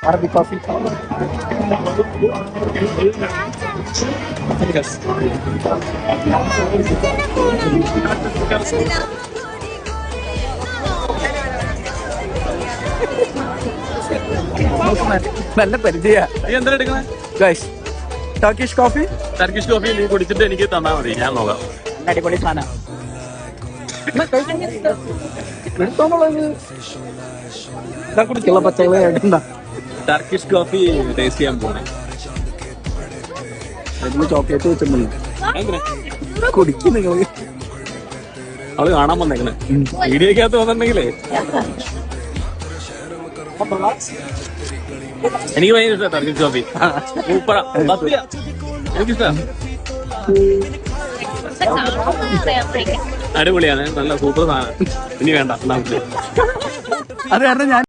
Arabic coffee. നല്ല പരിചയ. എന്താ എടുക്കണേ guys, Turkish coffee. Turkish coffee നീ കുടിച്ചിട്ട് എനിക്ക് തന്നാ മതി, ഞാൻ നോക്കാം. അടിപൊളി സാധനം. എടുത്തോന്നുള്ളത് ഇതാ കുടിക്കുള്ള പച്ചകളെ എടുക്കണ്ട. ടർക്കിഷ് കോഫി ടേസ്റ്റ് ചെയ്യാൻ പോണേ. അതിന് ചോക്ലേറ്റ് വെച്ചിട്ടുണ്ടല്ലോ. അങ്ങനെ കുടിക്കും നിങ്ങള്. അവള് കാണാൻ വന്നേക്കണേ വീഡിയോക്കകത്ത് വന്നിട്ടുണ്ടെങ്കിലേ. എനിക്ക് ഭയങ്കര ഇഷ്ടമാണ് ടർക്കിഷ് കോഫി. സൂപ്പറാ, എനിക്കിഷ്ടമാണ്. അടിപൊളിയാണ്, നല്ല സൂപ്പർ സാധനം. ഇനി വേണ്ട. അത് കാരണം ഞാൻ